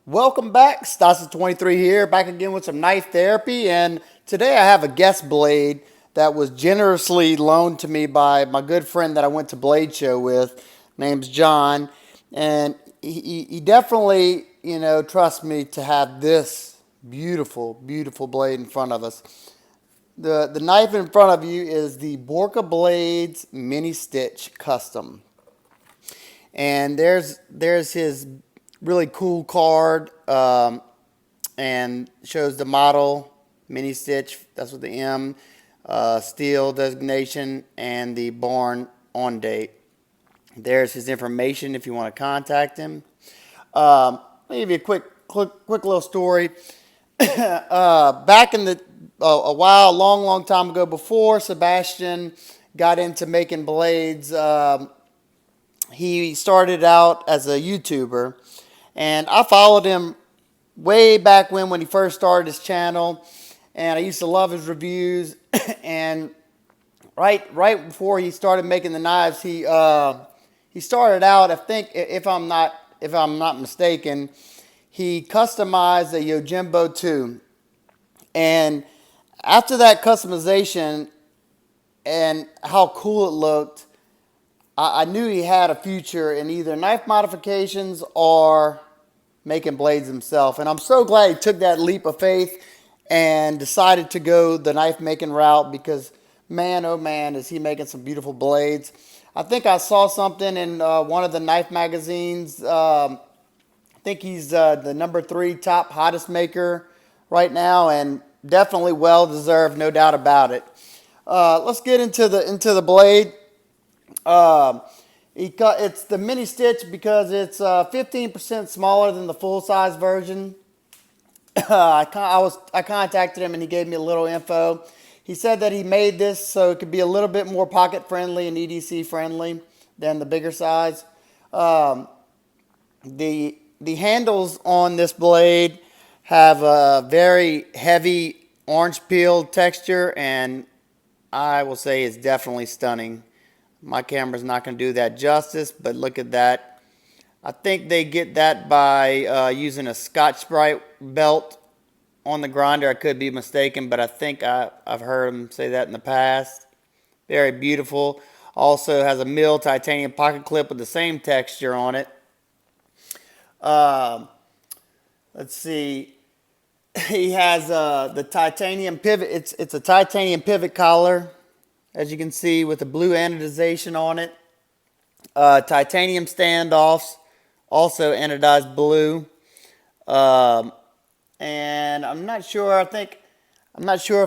Welcome back, Stassi23 here, back again with some knife therapy, and today I have a guest blade that was generously loaned to me by my good friend that I went to Blade Show with, name's John, and he definitely, trusts me to have this beautiful, beautiful blade in front of us. The knife in front of you is the Borka Blades Mini Stitch Custom. And there's his really cool card, and shows the model mini stitch. That's with the M, steel designation, and the barn on date. There's his information if you want to contact him. Let me give you a quick little story. Back in the a long time ago, before Sebastian got into making blades, he started out as a YouTuber, and I followed him way back when he first started his channel, and I used to love his reviews. And right before he started making the knives, he started out, I think, if I'm not mistaken, he customized a Yojimbo 2. And after that customization and how cool it looked, I knew he had a future in either knife modifications or making blades himself. And I'm so glad he took that leap of faith and decided to go the knife making route, because man, oh man, is he making some beautiful blades. I think I saw something in one of the knife magazines. I think he's the #3 top hottest maker right now, and definitely well deserved, no doubt about it. Let's get into the blade. It's the mini stitch because it's 15% smaller than the full size version. I contacted him and he gave me a little info. He said that he made this so it could be a little bit more pocket friendly and EDC friendly than the bigger size. The handles on this blade have a very heavy orange peel texture, and I will say it's definitely stunning. My camera's not going to do that justice, but look at that. I think they get that by using a Scotch-Brite belt on the grinder. I could be mistaken, but I think I've heard them say that in the past. Very beautiful. Also has a milled titanium pocket clip with the same texture on it. Let's see. He has the titanium pivot. It's a titanium pivot collar, as you can see, with the blue anodization on it. Titanium standoffs, also anodized blue. And I'm not sure if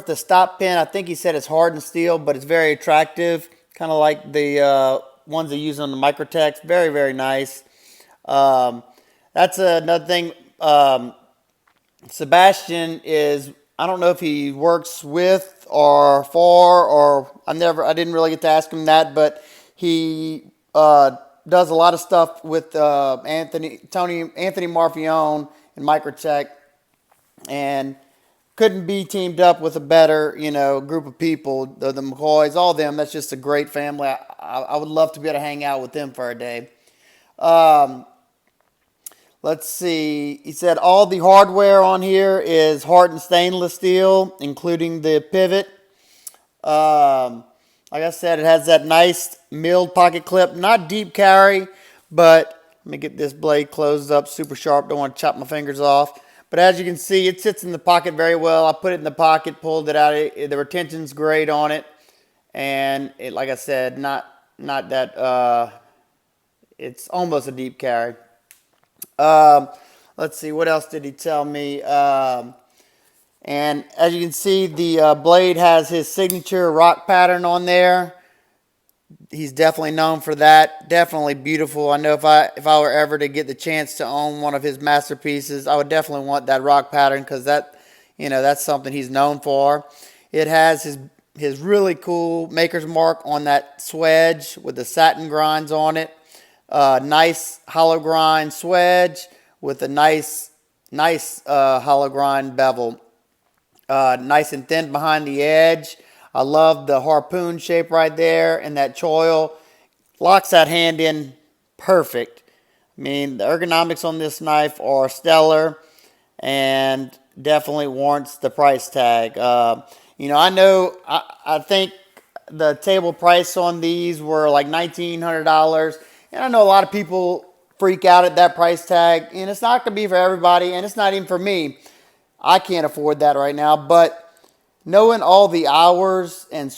the stop pin, I think he said it's hardened steel, but it's very attractive, kind of like the ones they use on the Microtex. Very, very nice. That's another thing. Sebastian is, I don't know if he works with or for, or I didn't really get to ask him that, but he does a lot of stuff with Anthony Marfione and Microtech, and couldn't be teamed up with a better, group of people. The McCoys, all of them. That's just a great family. I would love to be able to hang out with them for a day. Let's see. He said all the hardware on here is hardened stainless steel, including the pivot. Like I said, it has that nice milled pocket clip. Not deep carry, but let me get this blade closed up super sharp. Don't want to chop my fingers off. But as you can see, it sits in the pocket very well. I put it in the pocket, pulled it out. The retention's great on it. And it, like I said, not that, it's almost a deep carry. Let's see, what else did he tell me? And as you can see, the blade has his signature rock pattern on there. He's definitely known for that. Definitely beautiful. I know if I were ever to get the chance to own one of his masterpieces, I would definitely want that rock pattern, because that's something he's known for. It has his really cool maker's mark on that swedge with the satin grinds on it. Nice hollow grind swedge with a nice hollow grind bevel. Nice and thin behind the edge. I love the harpoon shape right there, and that choil locks that hand in perfect. I mean, the ergonomics on this knife are stellar and definitely warrants the price tag. I think the table price on these were like $1,900, and I know a lot of people freak out at that price tag, and it's not going to be for everybody, and it's not even for me. I can't afford that right now, but knowing all the hours and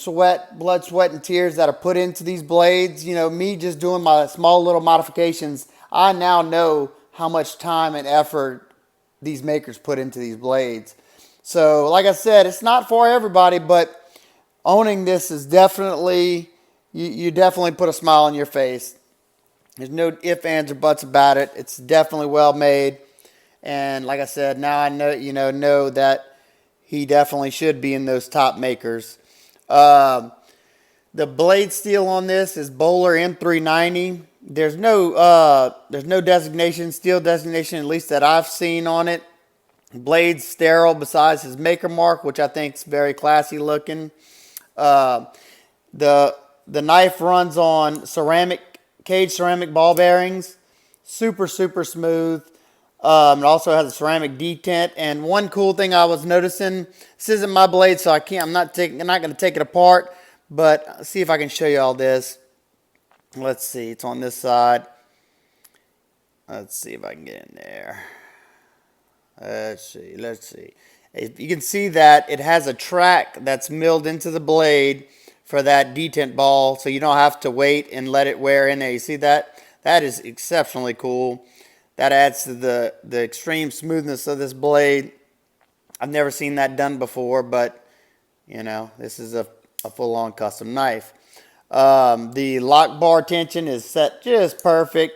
blood, sweat, and tears that are put into these blades, me just doing my small little modifications, I now know how much time and effort these makers put into these blades. So, like I said, it's not for everybody, but owning this is definitely, you definitely put a smile on your face. There's no ifs, ands, or buts about it. It's definitely well made. And like I said, now I know that he definitely should be in those top makers. The blade steel on this is Bowler M390. There's no designation, steel designation, at least that I've seen on it. Blade's sterile besides his maker mark, which I think is very classy looking. The knife runs on caged ceramic ball bearings, super smooth. It also has a ceramic detent. And one cool thing I was noticing, this isn't my blade, so I'm not going to take it apart, but see if I can show you all this. Let's see, it's on this side. Let's see if I can get in there. Let's see. You can see that it has a track that's milled into the blade for that detent ball, so you don't have to wait and let it wear in there. You see that? That is exceptionally cool. That adds to the extreme smoothness of this blade. I've never seen that done before, but this is a full-on custom knife. The lock bar tension is set just perfect.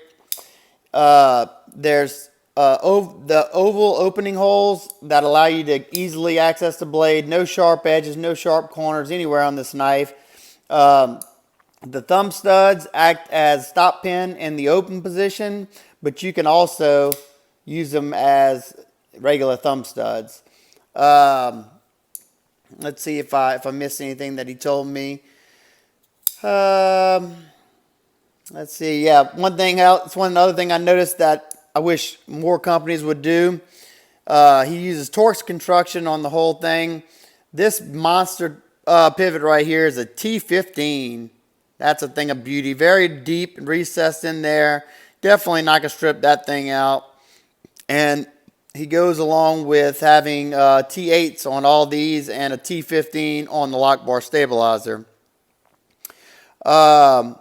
There's the oval opening holes that allow you to easily access the blade. No sharp edges, no sharp corners anywhere on this knife. The thumb studs act as stop pin in the open position, but you can also use them as regular thumb studs. Let's see if I missed anything that he told me. Let's see. Yeah, one other thing I noticed that I wish more companies would do. He uses Torx construction on the whole thing. This monster pivot right here is a T15. That's a thing of beauty. Very deep and recessed in there. Definitely not going to strip that thing out. And he goes along with having T8s on all these and a T15 on the lock bar stabilizer. The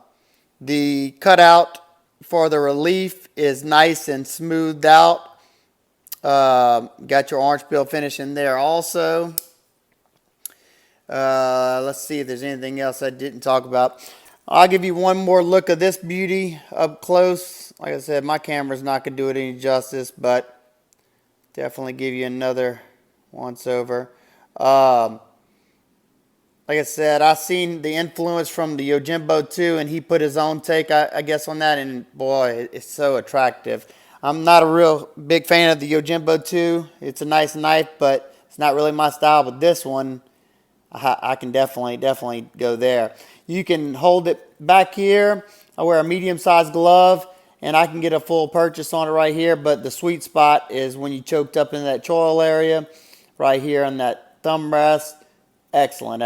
cutout for the relief is nice and smoothed out. Got your orange peel finish in there also. Let's see if there's anything else I didn't talk about. I'll give you one more look of this beauty up close. Like I said, my camera's not going to do it any justice, but definitely give you another once over. Like I said, I've seen the influence from the Yojimbo 2, and he put his own take, I guess, on that, and boy, it's so attractive. I'm not a real big fan of the Yojimbo 2. It's a nice knife, but it's not really my style. But this one, I can definitely go there. You can hold it back here. I wear a medium-sized glove, and I can get a full purchase on it right here, but the sweet spot is when you choked up in that choil area, right here on that thumb rest. Excellent.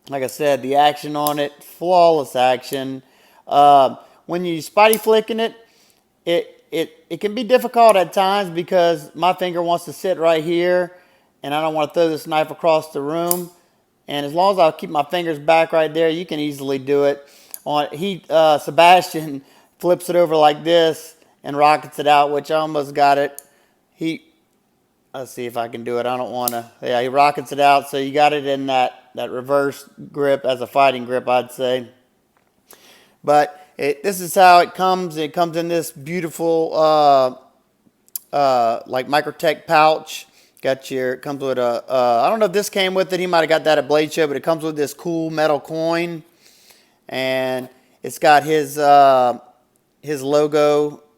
Like I said, the action on it, flawless action. When you spotty flicking it, it can be difficult at times because my finger wants to sit right here, and I don't want to throw this knife across the room. And as long as I keep my fingers back right there, you can easily do it. Sebastian flips it over like this and rockets it out, which I almost got it. Let's see if I can do it. I don't want to. Yeah, he rockets it out. So you got it in that reverse grip as a fighting grip, I'd say. But this is how it comes. It comes in this beautiful like Microtech pouch. It comes with I don't know if this came with it. He might have got that at Blade Show, but it comes with this cool metal coin. And it's got his logo,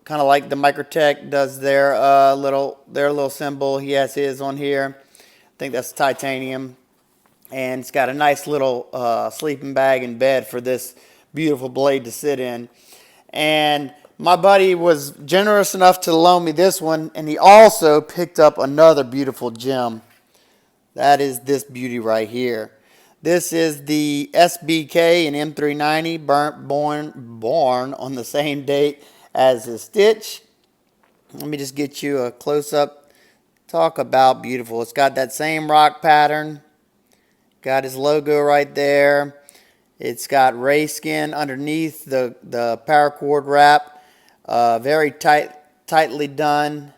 kind of like the Microtech does their little symbol. He has his on here. I think that's titanium. And it's got a nice little sleeping bag and bed for this beautiful blade to sit in. And my buddy was generous enough to loan me this one, and he also picked up another beautiful gem. That is this beauty right here. This is the SBK and M390 born on the same date as the Stitch. Let me just get you a close-up. Talk about beautiful. It's got that same rock pattern. Got his logo right there. It's got ray skin underneath the paracord wrap. Very tightly done.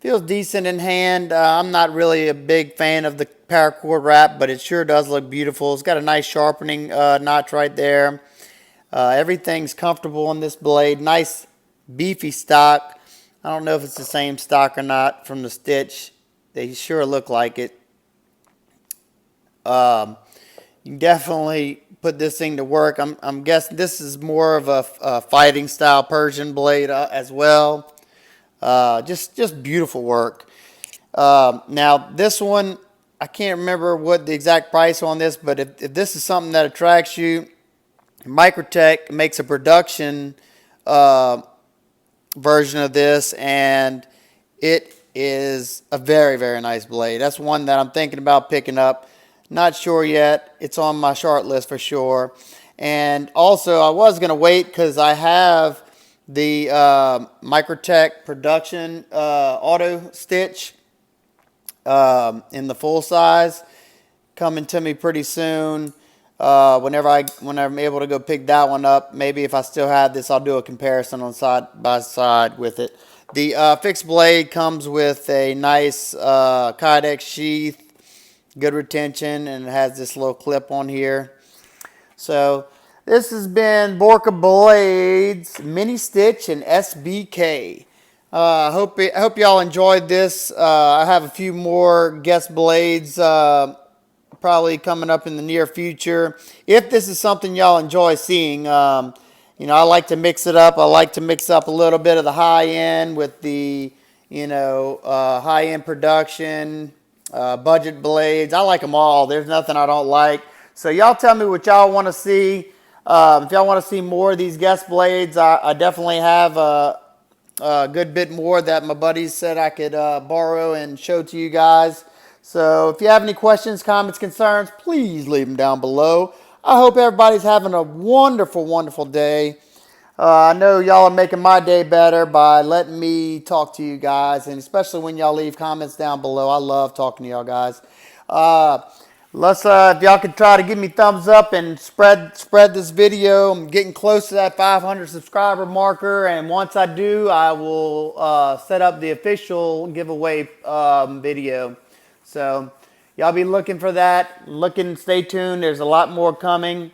Feels decent in hand. I'm not really a big fan of the paracord wrap, but it sure does look beautiful. It's got a nice sharpening notch right there. Everything's comfortable on this blade. Nice beefy stock. I don't know if it's the same stock or not from the Stitch. They sure look like it. You can definitely put this thing to work. I'm guessing this is more of a fighting style Persian blade as well. Just beautiful work. Now this one, I can't remember what the exact price on this, but if this is something that attracts you, Microtech makes a production version of this, and it is a very, very nice blade. That's one that I'm thinking about picking up. Not sure yet. It's on my short list for sure. And also, I was going to wait because I have the Microtech production auto stitch in the full size coming to me pretty soon. Whenever I'm able to go pick that one up, maybe if I still have this, I'll do a comparison on side by side with it. The fixed blade comes with a nice Kydex sheath, good retention, and it has this little clip on here. So this has been Borka Blades Mini Stitch and SBK. I hope y'all enjoyed this. I have a few more guest blades probably coming up in the near future. If this is something y'all enjoy seeing, you know, I like to mix it up. I like to mix up a little bit of the high end with the, you know, high end production, budget blades. I like them all. There's nothing I don't like. So y'all tell me what y'all want to see. If y'all want to see more of these guest blades, I definitely have a good bit more that my buddies said I could borrow and show to you guys. So if you have any questions, comments, concerns, please leave them down below. I hope everybody's having a wonderful, wonderful day. I know y'all are making my day better by letting me talk to you guys, and especially when y'all leave comments down below. I love talking to y'all guys. If y'all could try to give me thumbs up and spread this video. I'm getting close to that 500 subscriber marker, and once I do, I will set up the official giveaway video. So y'all be looking for that. Stay tuned. There's a lot more coming.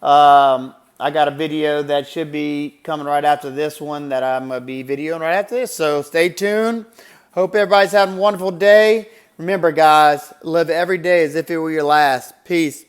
I got a video that should be coming right after this one that I'm going to be videoing right after this. So stay tuned. Hope everybody's having a wonderful day. Remember, guys, live every day as if it were your last. Peace.